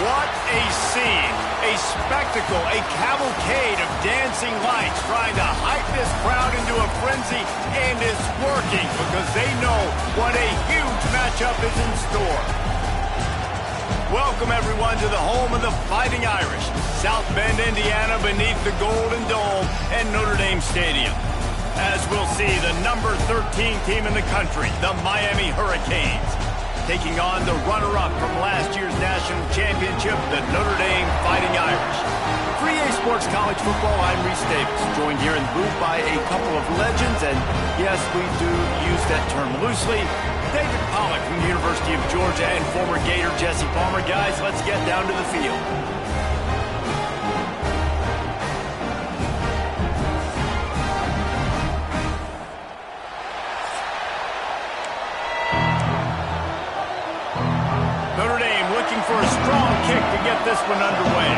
What a scene, a spectacle, a cavalcade of dancing lights trying to hype this crowd into a frenzy, and it's working because they know what a huge matchup is in store. Welcome, everyone, to the home of the Fighting Irish, South Bend, Indiana, beneath the Golden Dome and Notre Dame Stadium. As we'll see, the number 13 team in the country, the Miami Hurricanes, taking on the runner-up from last year's national championship, the Notre Dame Fighting Irish. For EA Sports College Football, I'm Reese Davis, joined here in the booth by a couple of legends, and yes, we do use that term loosely. David Pollack from the University of Georgia and former Gator Jesse Palmer. Guys, let's get down to the field. Notre Dame looking for a strong kick to get this one underway.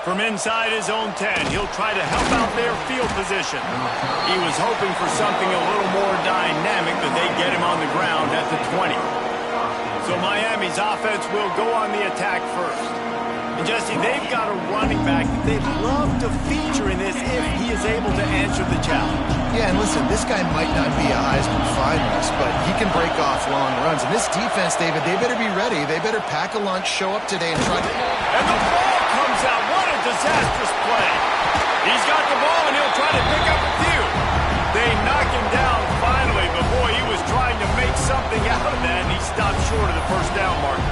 From inside his own 10, he'll try to help out their field position. He was hoping for something a little more dynamic, but they get him on the ground at the 20. So Miami's offense will go on the attack first. And Jesse, they've got a running back that they'd love to feature in this if he is able to answer the challenge. Yeah, and listen, this guy might not be a Heisman finalist, but he can break off long runs. And this defense, David, they better be ready. They better pack a lunch, show up today, and try to... And the ball comes out. What a disastrous play. He's got the ball, and he'll try to pick up a few. They knock him down finally, but boy, he was trying to make something out of that, and he stopped short of the first down marker.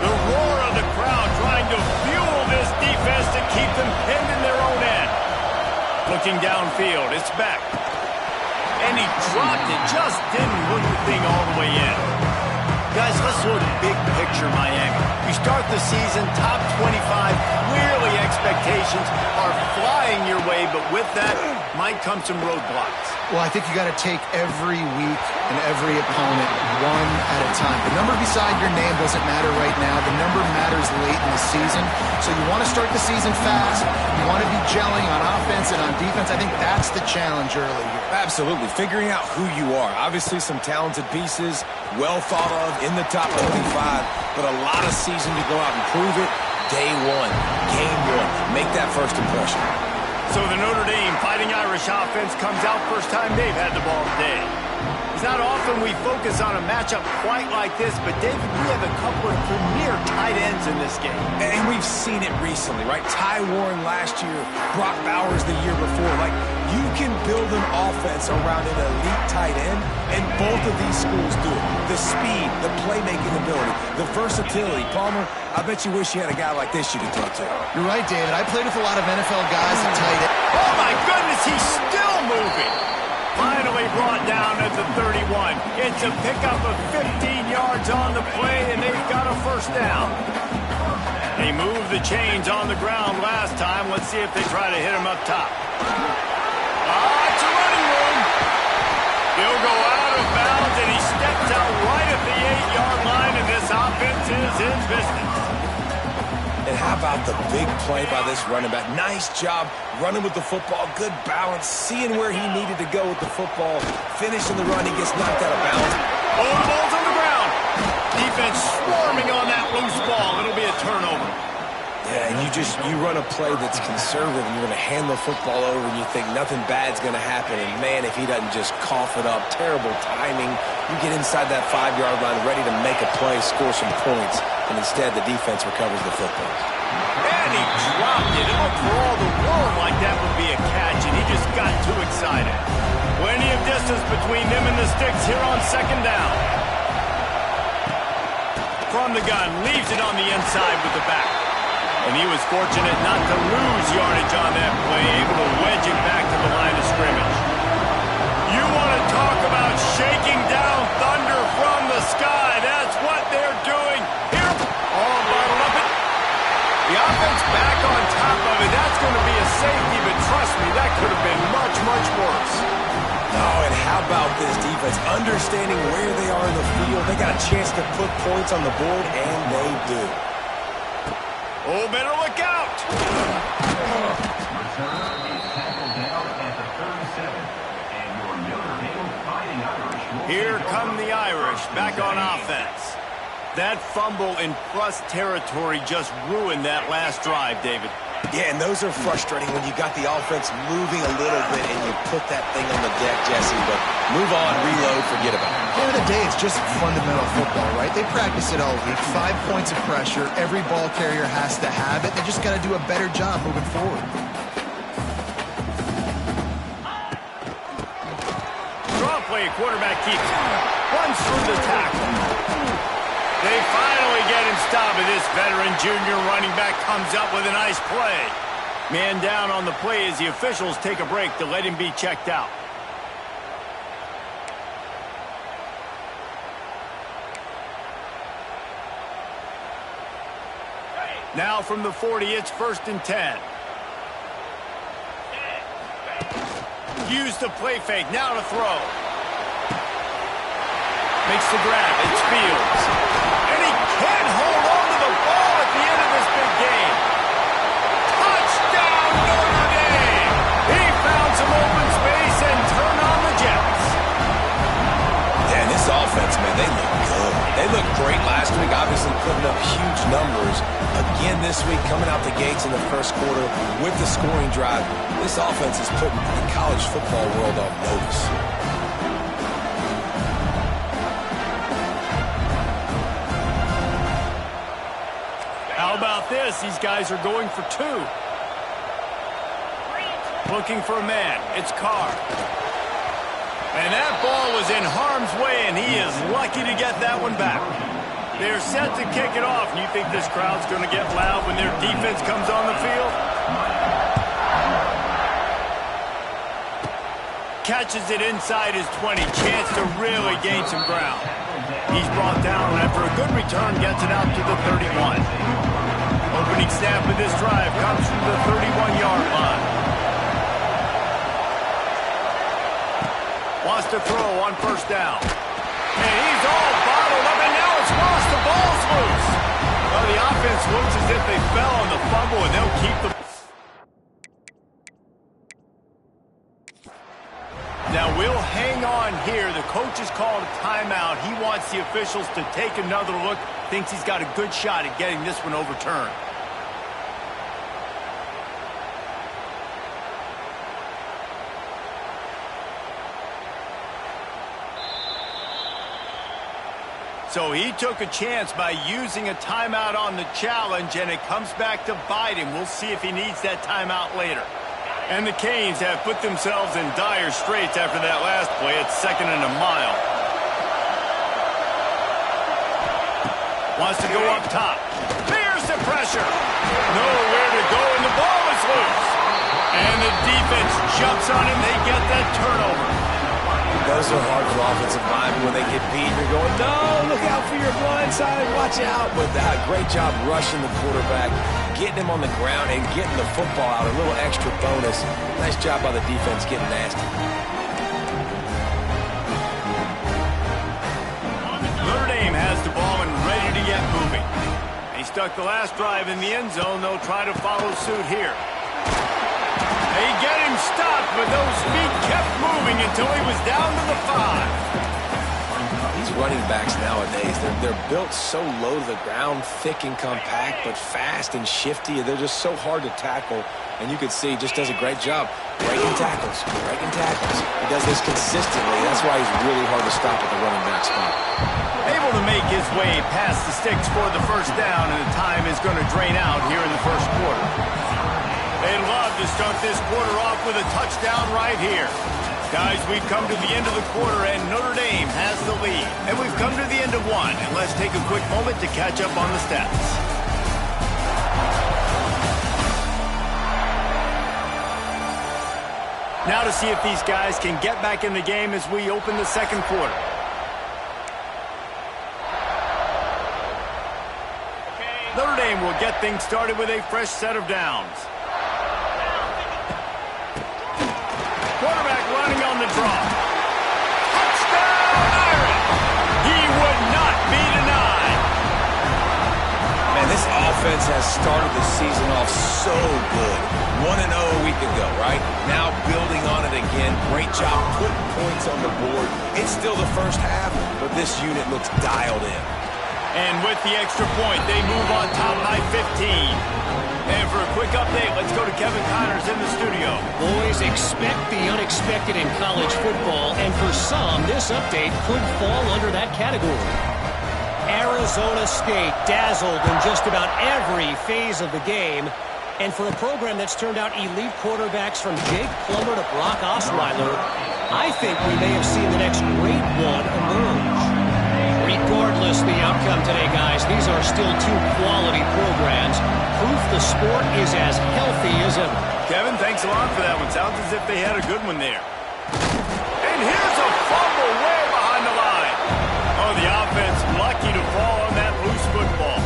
The roar of the crowd trying to fuel this defense to keep them pinned in their own end. Looking downfield, it's back. And he dropped it, just didn't hook the thing all the way in. Guys, let's look big picture Miami. You start the season top 25, clearly expectations are flying your way, but with that might come some roadblocks. Well, I think you got to take every week and every opponent one at a time. The number beside your name doesn't matter right now. The number matters late in the season. So you want to start the season fast. You want to be gelling on offense and on defense. I think that's the challenge early here. Absolutely. Figuring out who you are. Obviously some talented pieces, well thought of in the top 25, but a lot of season to go out and prove it. Day one, game one. Make that first impression. So the Notre Dame Fighting Irish offense comes out first time they've had the ball today. It's not often we focus on a matchup quite like this, but David, we have a couple of premier tight ends in this game. And we've seen it recently, right? Ty Warren last year, Brock Bowers the year before. Like, you can build an offense around an elite tight end, and both of these schools do it. The speed, the playmaking ability, the versatility. Palmer, I bet you wish you had a guy like this you could talk to. You're right, David. I played with a lot of NFL guys at tight end. Oh, my goodness, he's still moving. Finally brought down at the 31. It's a pickup of 15 yards on the play, and they've got a first down. They moved the chains on the ground last time. Let's see if they try to hit him up top. It's a running room. He'll go out of bounds, and he steps out right at the 8-yard line, and this offense is in business. And how about the big play by this running back? Nice job running with the football, good balance, seeing where he needed to go with the football, finishing the run, he gets knocked out of bounds. Oh, the ball's on the ground. Defense swarming on that loose ball. It'll be a turnover. Yeah, and you run a play that's conservative, and you're going to hand the football over, and you think nothing bad's going to happen. And, man, if he doesn't just cough it up, terrible timing. You get inside that 5-yard line ready to make a play, score some points, and instead the defense recovers the football. And he dropped it. It looked for all the world like that would be a catch, and he just got too excited. Plenty of distance between them and the sticks here on second down. From the gun, leaves it on the inside with the back. And he was fortunate not to lose yardage on that play, able to wedge it back to the line of scrimmage. You want to talk about shaking down thunder from the sky. That's what they're doing here. All bottled up. The offense back on top of it. That's going to be a safety, but trust me, that could have been much, much worse. Oh, and how about this defense? Understanding where they are in the field. They got a chance to put points on the board, and they do. Oh, better look out. Here come the Irish back on offense. That fumble in plus territory just ruined that last drive, David. Yeah, and those are frustrating when you got the offense moving a little bit and you put that thing on the deck, Jesse. But move on, reload, forget about it. At the end of the day, it's just fundamental football, right? They practice it all week. 5 points of pressure. Every ball carrier has to have it. They just got to do a better job moving forward. Draw play, quarterback keeps. Runs through the tackle. They finally get him stopped, and this veteran junior running back comes up with a nice play. Man down on the play as the officials take a break to let him be checked out. Now from the 40, it's 1st and 10. Use the play fake, now to throw. Makes the grab, it's Fields. And he can't hold on to the ball at the end of this big game. Touchdown, Notre Dame! He found some open space and turned on the Jets. Yeah, and this offense, man, they look good. They looked great last week, obviously putting up huge numbers. Again this week, coming out the gates in the first quarter with the scoring drive. This offense is putting the college football world on notice. How about this? These guys are going for 2. Looking for a man. It's Carr. And that ball was in harm's way, and he is lucky to get that one back. They're set to kick it off. You think this crowd's going to get loud when their defense comes on the field? Catches it inside his 20. Chance to really gain some ground. He's brought down after a good return, gets it out to the 31. Opening snap of this drive comes from the 31-yard line. Wants to throw on 1st down. And he's all bottled up, and now it's lost. The ball's loose. Well, the offense looks as if they fell on the fumble, and they'll keep the... Now we'll hang on here. The coach has called a timeout. He wants the officials to take another look. Thinks he's got a good shot at getting this one overturned. So he took a chance by using a timeout on the challenge, and it comes back to bite him. We'll see if he needs that timeout later. And the Canes have put themselves in dire straits after that last play. It's 2nd and a mile. Wants to go up top. There's the pressure. Nowhere to go, and the ball is loose. And the defense jumps on him. They get that turnover. Those are hard for offensive linemen when they get beat. You're going, no, look out for your blind side, watch out. But great job rushing the quarterback, getting him on the ground and getting the football out, a little extra bonus. Nice job by the defense getting nasty. Notre Dame has the ball and ready to get moving. He stuck the last drive in the end zone. They'll try to follow suit here. They get him stopped, but those feet kept moving until he was down to the 5. These running backs nowadays, they're built so low to the ground, thick and compact, but fast and shifty. They're just so hard to tackle, and you can see he just does a great job breaking tackles, breaking tackles. He does this consistently. That's why he's really hard to stop at the running back spot. Able to make his way past the sticks for the 1st down, and the time is going to drain out here in the 1st quarter. They'd love to start this quarter off with a touchdown right here. Guys, we've come to the end of the quarter, and Notre Dame has the lead. And we've come to the end of one, and let's take a quick moment to catch up on the stats. Now to see if these guys can get back in the game as we open the 2nd quarter. Notre Dame will get things started with a fresh set of downs. Quarterback running on the draw. Touchdown, Irish! He would not be denied. Man, this offense offense has started the season off so good. 1-0 a week ago, right? Now building on it again. Great job putting points on the board. It's still the first half, but this unit looks dialed in. And with the extra point, they move on top by 15. And for a quick update, let's go to Kevin Connors in the studio. Boys, expect the unexpected in college football, and for some, this update could fall under that category. Arizona State dazzled in just about every phase of the game. And for a program that's turned out elite quarterbacks from Jake Plummer to Brock Osweiler, I think we may have seen the next great one emerge. Regardless the outcome today, guys, these are still two quality programs. Proof the sport is as healthy as ever. Kevin, thanks a lot for that one. Sounds as if they had a good one there. And here's a fumble way behind the line. Oh, the offense lucky to fall on that loose football.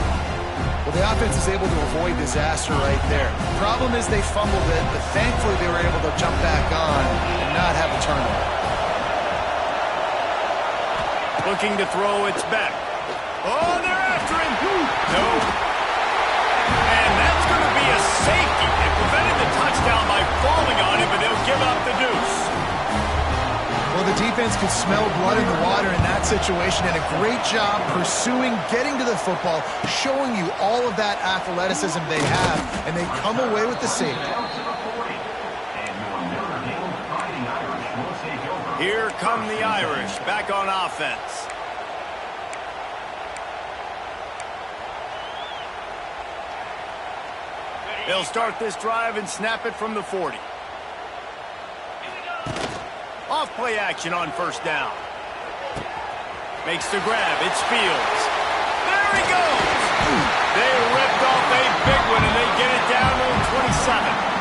Well, the offense is able to avoid disaster right there. The problem is they fumbled it, but thankfully they were able to jump back on and not have a turnover. Looking to throw, it's back. Oh, they're after him. No. And that's going to be a safety. They prevented the touchdown by falling on him, but they'll give up the deuce. Well, the defense could smell blood in the water in that situation, and a great job pursuing, getting to the football, showing you all of that athleticism they have, and they come away with the safety. Here come the Irish, back on offense. They'll start this drive and snap it from the 40. Off play action on first down. Makes the grab. It's Fields. There he goes. They ripped off a big one, and they get it down to 27.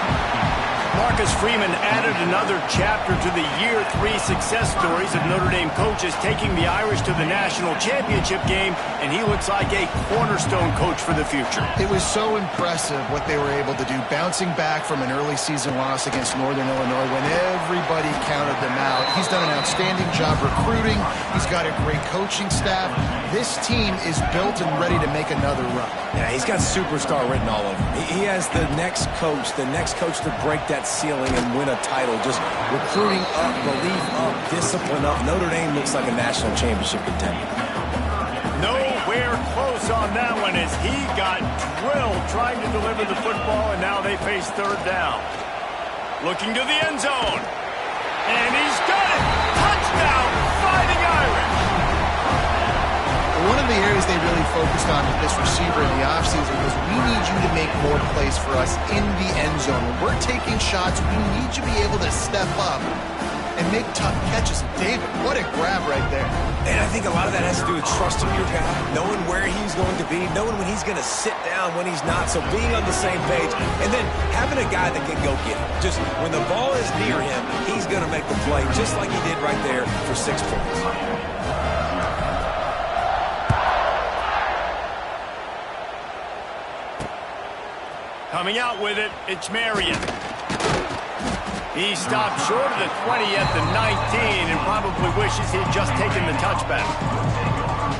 Marcus Freeman added another chapter to the Year 3 success stories of Notre Dame coaches, taking the Irish to the national championship game, and he looks like a cornerstone coach for the future. It was so impressive what they were able to do, bouncing back from an early season loss against Northern Illinois when everybody counted them out. He's done an outstanding job recruiting. He's got a great coaching staff. This team is built and ready to make another run. Yeah, he's got superstar written all over him. He has the next coach to break that ceiling and win a title. Just recruiting up, belief up, discipline up. Notre Dame looks like a national championship contender. Nowhere close on that one as he got drilled trying to deliver the football, and now they face third down. Looking to the end zone. And he's got it! Touchdown! Fighting Irish! One of the areas they really focused on with this receiver in the offseason was we need you to make more plays for us in the end zone. When we're taking shots, we need you to be able to step up and make tough catches. David, what a grab right there. And I think a lot of that has to do with trusting your guy, knowing where he's going to be, knowing when he's going to sit down, when he's not, so being on the same page, and then having a guy that can go get it. Just when the ball is near him, he's going to make the play, just like he did right there for 6 points. Coming out with it, it's Marion. He stopped short of the 20 at the 19 and probably wishes he'd just taken the touchback.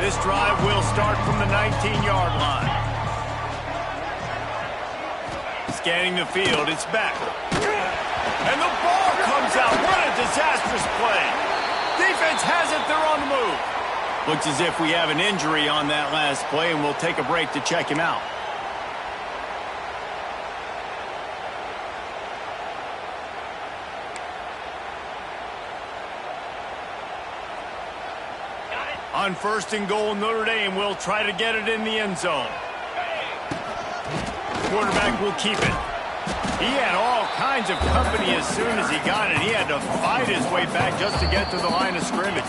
This drive will start from the 19-yard line. Scanning the field, it's back. And the ball comes out. What a disastrous play. Defense has it, they're on the move. Looks as if we have an injury on that last play, and we'll take a break to check him out. On first and goal, Notre Dame will try to get it in the end zone. Quarterback will keep it. He had all kinds of company as soon as he got it. He had to fight his way back just to get to the line of scrimmage.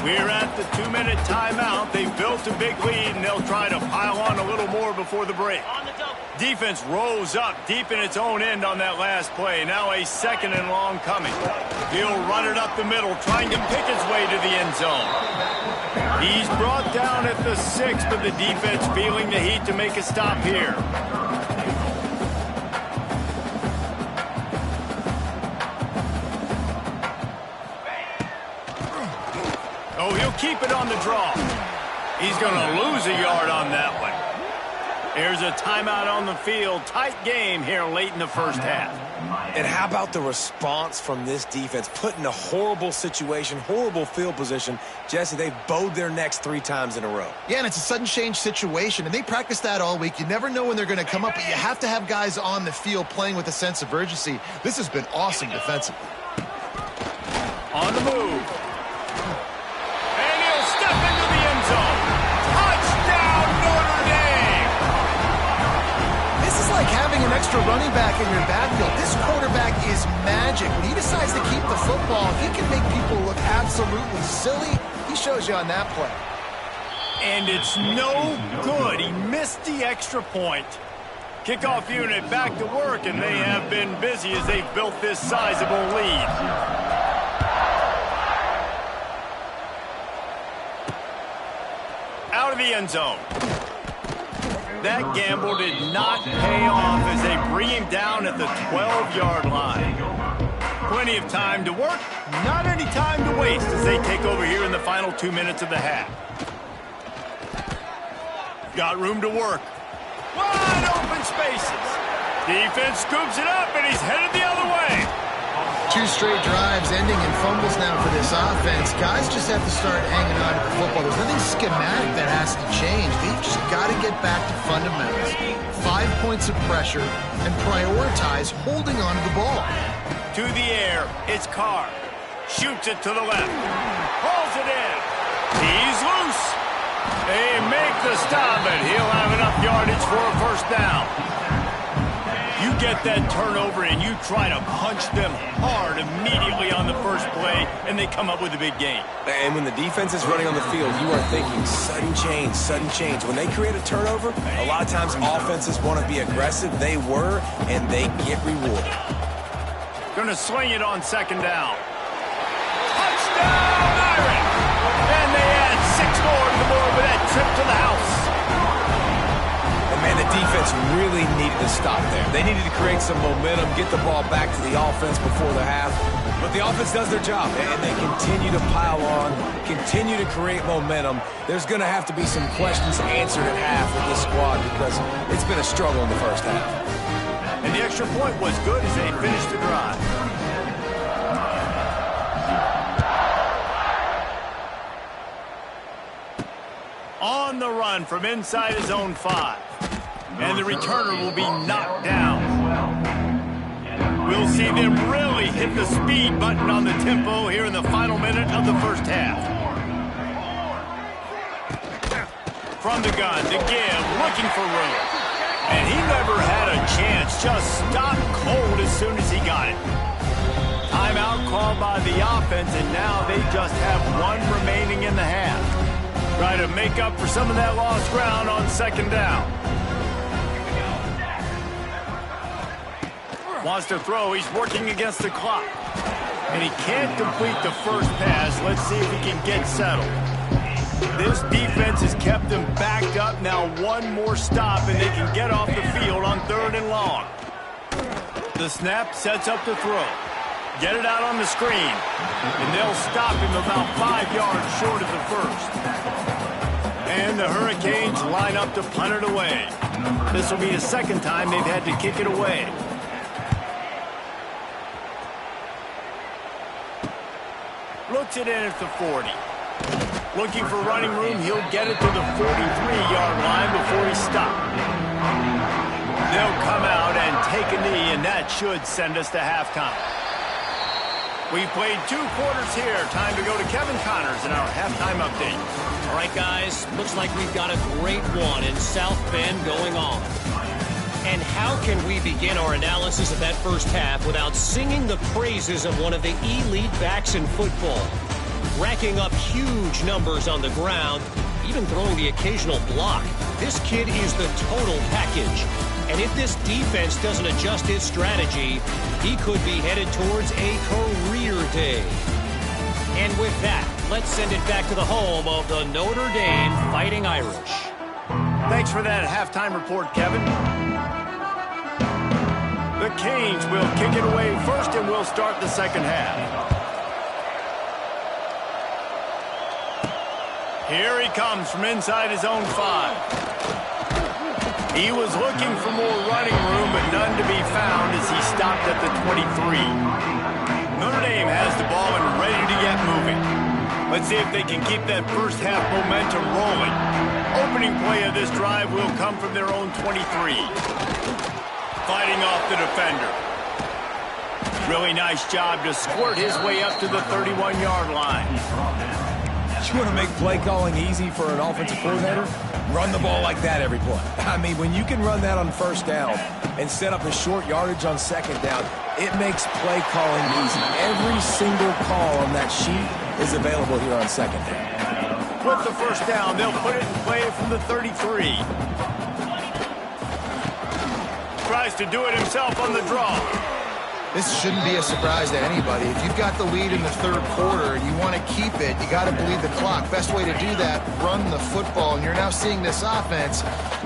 We're at the 2-minute timeout. They've built a big lead, and they'll try to pile on a little more before the break. Defense rose up deep in its own end on that last play. Now a second and long coming. He'll run it up the middle, trying to pick his way to the end zone. He's brought down at the 6, but the defense feeling the heat to make a stop here. Oh, he'll keep it on the draw. He's going to lose a yard on that one. Here's a timeout on the field. Tight game here late in the first half. And how about the response from this defense? Put in a horrible situation, horrible field position. Jesse, they've bowed their necks 3 times in a row. Yeah, and it's a sudden change situation, and they practice that all week. You never know when they're going to come up, but you have to have guys on the field playing with a sense of urgency. This has been awesome defensively. On the move. And he'll step into the end zone. Touchdown, Notre Dame! This is like having an extra running back in your backfield. This quarterback is magic. When he decides to keep the football, he can make people look absolutely silly. He shows you on that play. And it's no good. He missed the extra point. Kickoff unit back to work, and they have been busy as they've built this sizable lead. Out of the end zone. That gamble did not pay off as they bring him down at the 12-yard line. Plenty of time to work, not any time to waste as they take over here in the final 2 minutes of the half. Got room to work. Wide open spaces. Defense scoops it up, and he's headed the other way. 2 straight drives ending in fumbles now for this offense. Guys just have to start hanging on to the football. There's nothing schematic that has to change. They've just got to get back to fundamentals. 5 points of pressure and prioritize holding on to the ball. To the air, it's Carr. Shoots it to the left. Pulls it in. He's loose. They make the stop, and he'll have enough yardage for a first down. You get that turnover and you try to punch them hard immediately on the first play, and they come up with a big gain. And when the defense is running on the field, you are thinking sudden change, sudden change. When they create a turnover, a lot of times offenses want to be aggressive. They were, and they get rewarded. Gonna swing it on second down. Touchdown, Irish! And they add 6 more to the board with that trip to the house. Man, the defense really needed to stop there. They needed to create some momentum, get the ball back to the offense before the half. But the offense does their job, and they continue to pile on, continue to create momentum. There's going to have to be some questions answered at half with this squad because it's been a struggle in the first half. And the extra point was good as they finished the drive. On the run from inside his own 5. And the returner will be knocked down. We'll see them really hit the speed button on the tempo here in the final minute of the first half. From the gun to give, looking for room. And he never had a chance, just stopped cold as soon as he got it. Timeout called by the offense, and now they just have 1 remaining in the half. Try to make up for some of that lost ground on second down. Wants to throw. He's working against the clock. And he can't complete the first pass. Let's see if he can get settled. This defense has kept them backed up. Now 1 more stop, and they can get off the field on 3rd and long. The snap sets up the throw. Get it out on the screen. And they'll stop him about 5 yards short of the first. And the Hurricanes line up to punt it away. This will be the 2nd time they've had to kick it away. Looks it in at the 40. Looking for running room, he'll get it to the 43-yard line before he stopped. They'll come out and take a knee, and that should send us to halftime. We've played 2 quarters here. Time to go to Kevin Connors in our halftime update. All right, guys, looks like we've got a great one in South Bend going on. And how can we begin our analysis of that first half without singing the praises of one of the elite backs in football? Racking up huge numbers on the ground, even throwing the occasional block. This kid is the total package. And if this defense doesn't adjust its strategy, he could be headed towards a career day. And with that, let's send it back to the home of the Notre Dame Fighting Irish. Thanks for that halftime report, Kevin. The Canes will kick it away first, and we'll start the second half. Here he comes from inside his own 5. He was looking for more running room, but none to be found as he stopped at the 23. Notre Dame has the ball and ready to get moving. Let's see if they can keep that first half momentum rolling. Opening play of this drive will come from their own 23. Fighting off the defender. Really nice job to squirt his way up to the 31-yard line. You want to make play calling easy for an offensive coordinator? Run the ball like that every play. I mean, when you can run that on first down and set up a short yardage on second down, it makes play calling easy. Every single call on that sheet is available here on second down. With the first down, they'll put it in play from the 33. Tries to do it himself on the draw. This shouldn't be a surprise to anybody. If you've got the lead in the third quarter and you want to keep it, you got to bleed the clock. Best way to do that, run the football. And you're now seeing this offense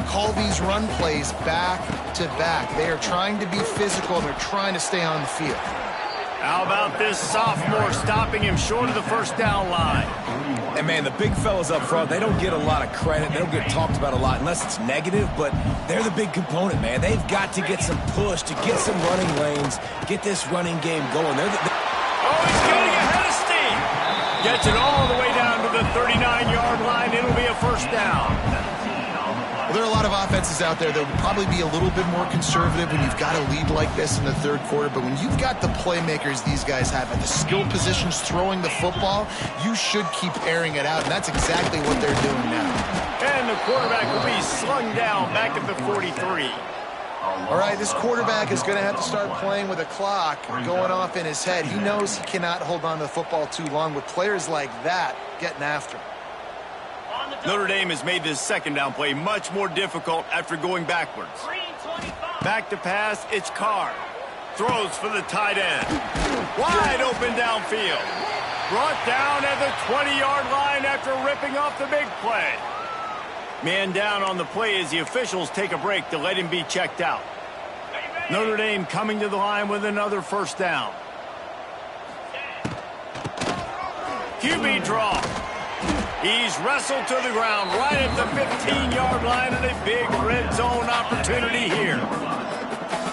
call these run plays back to back. They are trying to be physical, and they're trying to stay on the field. How about this sophomore stopping him short of the first down line? And, man, the big fellas up front, they don't get a lot of credit. They don't get talked about a lot unless it's negative, but they're the big component, man. They've got to get some push, to get some running lanes, get this running game going. Oh, he's getting ahead of steam. Gets it all the way down to the 39-yard line. It'll be a first down. Well, there are a lot of offenses out there that would probably be a little bit more conservative when you've got a lead like this in the third quarter. But when you've got the playmakers these guys have at the skill positions throwing the football, you should keep airing it out. And that's exactly what they're doing now. And the quarterback will be slung down back at the 43. All right, this quarterback is going to have to start playing with a clock going off in his head. He knows he cannot hold on to the football too long with players like that getting after him. Notre Dame has made this second down play much more difficult after going backwards. Back to pass, it's Carr. Throws for the tight end. Wide open downfield. Brought down at the 20-yard line after ripping off the big play. Man down on the play as the officials take a break to let him be checked out. Notre Dame coming to the line with another first down. QB draw. He's wrestled to the ground right at the 15-yard line, and a big red zone opportunity here.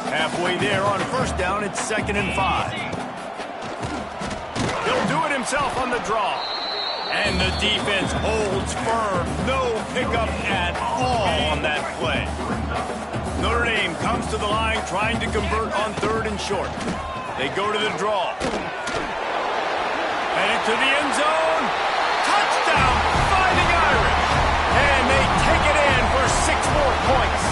Halfway there on first down, it's 2nd and 5. He'll do it himself on the draw. And the defense holds firm. No pickup at all on that play. Notre Dame comes to the line trying to convert on 3rd and short. They go to the draw. Headed to the end zone. Touchdown, Fighting Irish. And they take it in for 6 more points.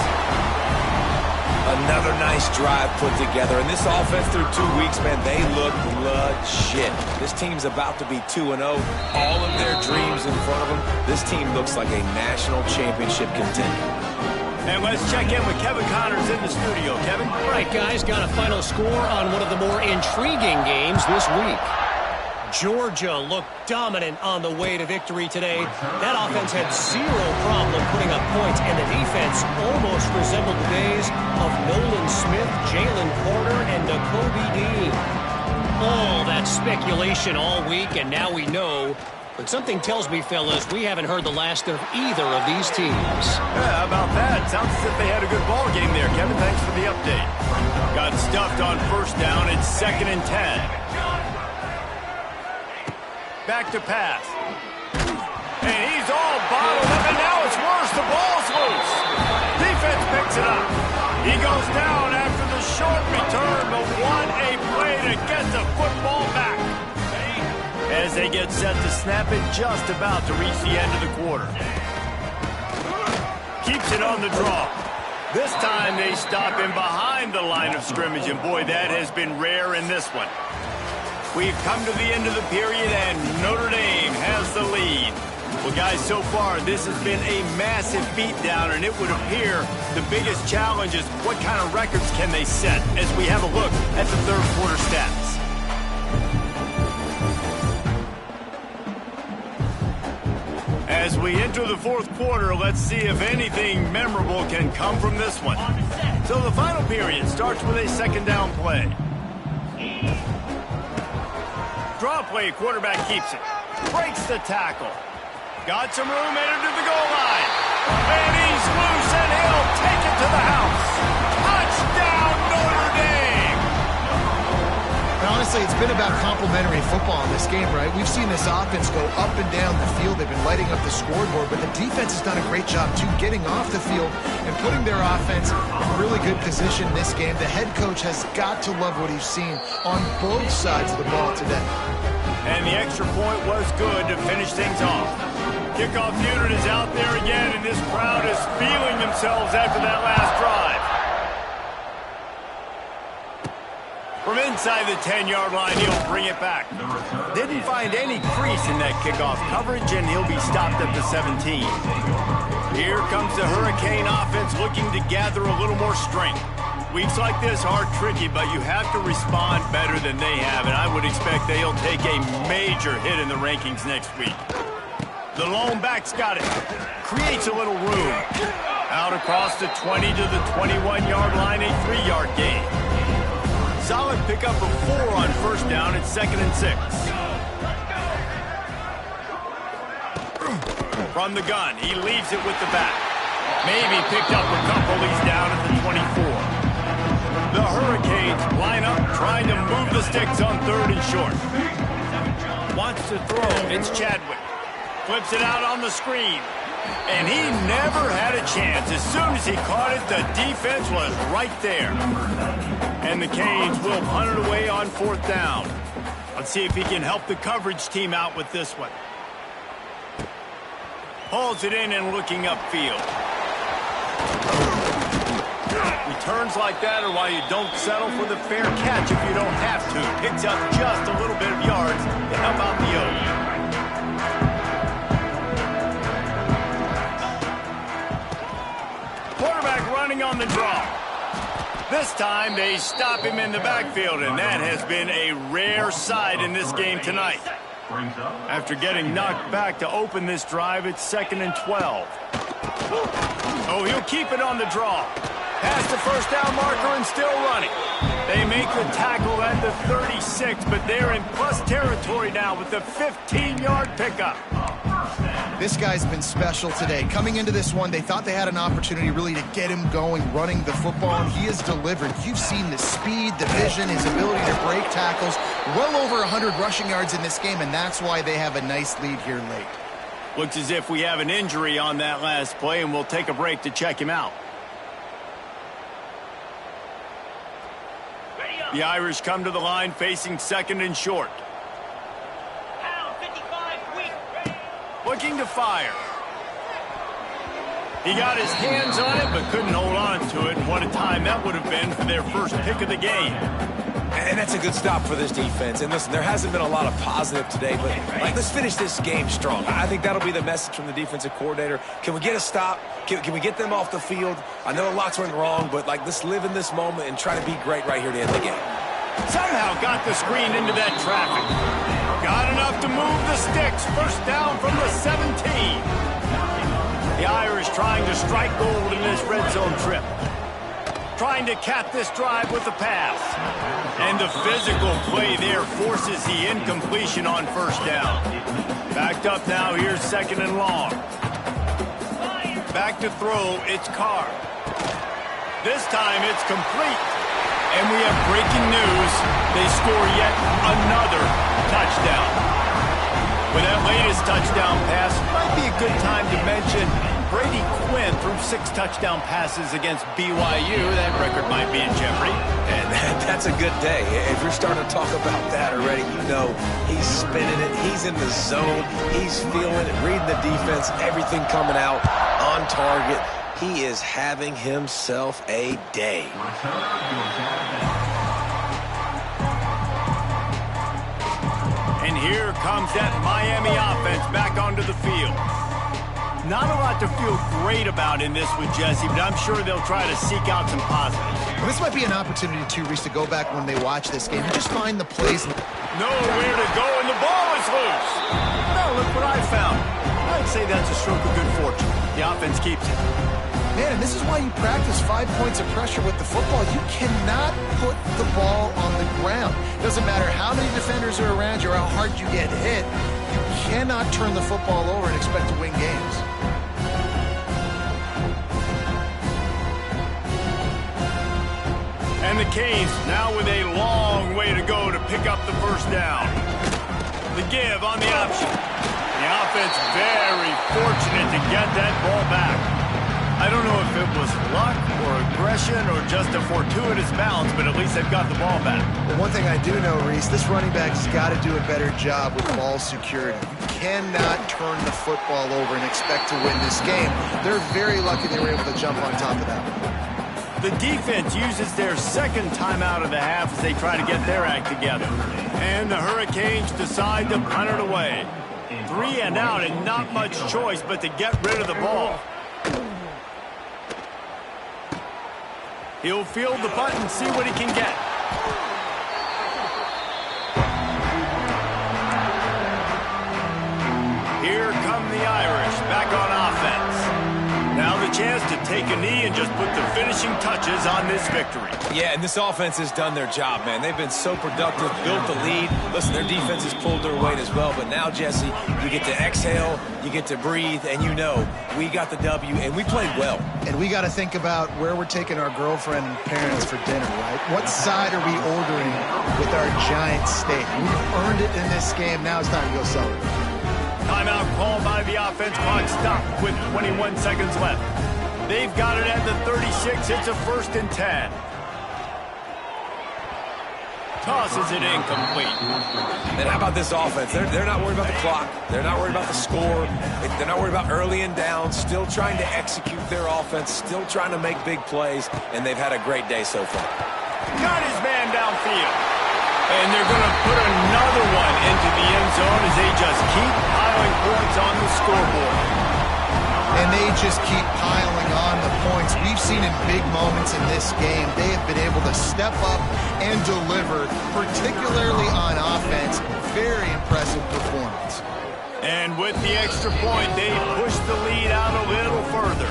Another nice drive put together. And this offense through 2 weeks, man, they look legit. This team's about to be 2-0. All of their dreams in front of them. This team looks like a national championship contender. And let's check in with Kevin Connors in the studio. Kevin? All right, guys, got a final score on one of the more intriguing games this week. Georgia looked dominant on the way to victory today. That offense had zero problem putting up points, and the defense almost resembled the days of Nolan Smith, Jalen Porter, and Nakobe Dean. All that speculation all week, and now we know. But something tells me, fellas, we haven't heard the last of either of these teams. Yeah, how about that? Sounds as if they had a good ball game there, Kevin. Thanks for the update. Got stuffed on first down. It's 2nd and 10. Back to pass. And he's all bottled up, and now it's worse. The ball's loose. Defense picks it up. He goes down after the short return, but what a play to get the football back. As they get set to snap it, just about to reach the end of the quarter. Keeps it on the draw. This time they stop him behind the line of scrimmage, and boy, that has been rare in this one. We've come to the end of the period, and Notre Dame has the lead. Well, guys, so far, this has been a massive beatdown, and it would appear the biggest challenge is what kind of records can they set as we have a look at the third quarter stats. As we enter the fourth quarter, let's see if anything memorable can come from this one. So the final period starts with a second down play. Draw play, quarterback keeps it. Breaks the tackle. Got some room, entered to the goal line. And he's loose, and he'll take it about complementary football in this game, right? We've seen this offense go up and down the field. They've been lighting up the scoreboard, but the defense has done a great job, too, getting off the field and putting their offense in really good position in this game. The head coach has got to love what he's seen on both sides of the ball today. And the extra point was good to finish things off. Kickoff unit is out there again, and this crowd is feeling themselves after that last drive. From inside the 10-yard line, he'll bring it back. Didn't find any crease in that kickoff coverage, and he'll be stopped at the 17. Here comes the Hurricane offense looking to gather a little more strength. Weeks like this are tricky, but you have to respond better than they have, and I would expect they'll take a major hit in the rankings next week. The lone back's got it. Creates a little room. Out across the 20 to the 21-yard line, a 3-yard gain. Solid pickup of 4 on first down. It's 2nd and 6. From the gun, he leaves it with the back. Maybe picked up a couple. He's down at the 24. The Hurricanes line up, trying to move the sticks on 3rd and short. Wants to throw. It's Chadwick. Flips it out on the screen. And he never had a chance. As soon as he caught it, the defense was right there. And the Canes will punt it away on 4th down. Let's see if he can help the coverage team out with this one. Pulls it in and looking upfield. Returns like that are why you don't settle for the fair catch if you don't have to. Picks up just a little bit of yards to help out the O. Quarterback running on the draw. This time they stop him in the backfield, and that has been a rare sight in this game tonight. After getting knocked back to open this drive, it's 2nd and 12. Oh, he'll keep it on the draw. Past the first down marker and still running. They make the tackle at the 36, but they're in plus territory now with the 15-yard pickup. This guy's been special today. Coming into this one, they thought they had an opportunity really to get him going, running the football, and he has delivered. You've seen the speed, the vision, his ability to break tackles. Well over 100 rushing yards in this game, and that's why they have a nice lead here late. Looks as if we have an injury on that last play, and we'll take a break to check him out. The Irish come to the line facing 2nd and short. Looking to fire. He got his hands on it, but couldn't hold on to it. And what a time that would have been for their first pick of the game. And that's a good stop for this defense. And listen, there hasn't been a lot of positive today, but let's finish this game strong. I think that'll be the message from the defensive coordinator. Can we get a stop? Can we get them off the field? I know a lot's went wrong, but let's live in this moment and try to be great right here to end the game. Somehow got the screen into that traffic. Got enough to move the sticks. First down from the 17. The Irish trying to strike gold in this red zone trip. Trying to cap this drive with a pass. And the physical play there forces the incompletion on first down. Backed up now, here's 2nd and long. Back to throw, it's Carr. This time it's complete. And we have breaking news. They score yet another touchdown. With that latest touchdown pass, might be a good time to mention Brady Quinn threw 6 touchdown passes against BYU. That record might be in jeopardy. And that's a good day. If you're starting to talk about that already, you know he's spinning it. He's in the zone. He's feeling it, reading the defense, everything coming out on target. He is having himself a day. And here comes that Miami offense back onto the field. Not a lot to feel great about in this with Jesse, but I'm sure they'll try to seek out some positives. Well, this might be an opportunity, too, Reese, to go back when they watch this game and just find the plays. Nowhere to go, and the ball is loose. Now look what I found. I'd say that's a stroke of good fortune. The offense keeps it. Man, and this is why you practice 5 points of pressure with the football. You cannot put the ball on the ground. Doesn't matter how many defenders are around you or how hard you get hit. You cannot turn the football over and expect to win games. And the Canes now with a long way to go to pick up the first down. The give on the option. The offense very fortunate to get that ball back. I don't know if it was luck or aggression or just a fortuitous bounce, but at least they've got the ball back. Well, one thing I do know, Reese, this running back's got to do a better job with ball security. You cannot turn the football over and expect to win this game. They're very lucky they were able to jump on top of that one. The defense uses their second timeout of the half as they try to get their act together. And the Hurricanes decide to punt it away. 3 and out and not much choice but to get rid of the ball. He'll field the punt and see what he can get. Here come the Irish back on offense. Now the chance to take a knee and just put the finishing touches on this victory. Yeah, and this offense has done their job, man. They've been so productive, built the lead. Listen, their defense has pulled their weight as well. But now, Jesse, you get to exhale, you get to breathe, and you know we got the W, and we played well. And we got to think about where we're taking our girlfriend and parents for dinner, right? What side are we ordering with our giant steak? We've earned it in this game. Now it's time to go celebrate. Timeout called by the offense. Clock stopped with 21 seconds left. They've got it at the 36. It's a 1st and 10. Tosses it incomplete. And how about this offense? They're not worried about the clock. They're not worried about the score. They're not worried about early and down. Still trying to execute their offense. Still trying to make big plays. And they've had a great day so far. Got his man downfield. And they're going to put another one into the end zone as they just keep piling points on the scoreboard. And they just keep piling on the points. We've seen in big moments in this game, they have been able to step up and deliver, particularly on offense. Very impressive performance. And with the extra point, they push the lead out a little further.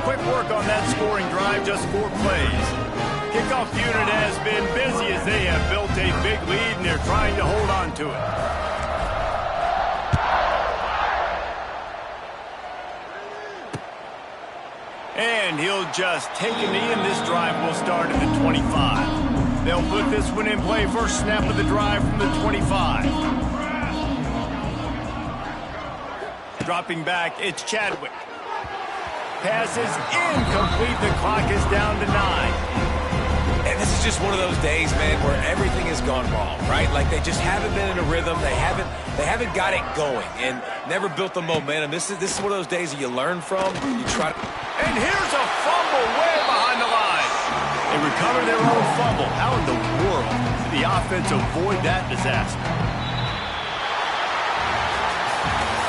Quick work on that scoring drive, just 4 plays. Kickoff unit has been busy as they have built a big lead, and they're trying to hold on to it. And he'll just take a knee, and this drive will start at the 25. They'll put this one in play. First snap of the drive from the 25. Dropping back, it's Chadwick. Pass is incomplete. The clock is down to 9. And this is just one of those days, man, where everything has gone wrong, right? Like they just haven't been in a rhythm. They haven't got it going and never built the momentum. This is one of those days that you learn from. You try to... And here's a fumble way behind the line. They recover their own fumble. How in the world did the offense avoid that disaster?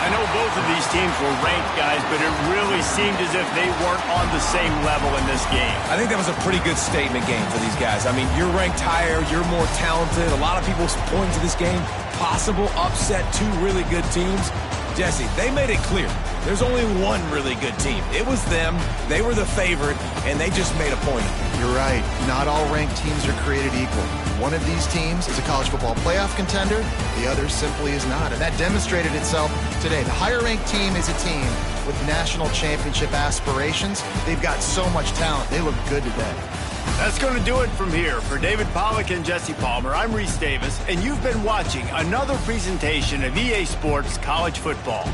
I know both of these teams were ranked, guys, but it really seemed as if they weren't on the same level in this game. I think that was a pretty good statement game for these guys. I mean, you're ranked higher, you're more talented. A lot of people point to this game, possible upset, 2 really good teams. Jesse, they made it clear. There's only one really good team. It was them. They were the favorite, and they just made a point. You're right. Not all ranked teams are created equal. One of these teams is a college football playoff contender. The other simply is not. And that demonstrated itself today. The higher-ranked team is a team with national championship aspirations. They've got so much talent. They look good today. That's going to do it from here. For David Pollack and Jesse Palmer, I'm Reese Davis, and you've been watching another presentation of EA Sports College Football.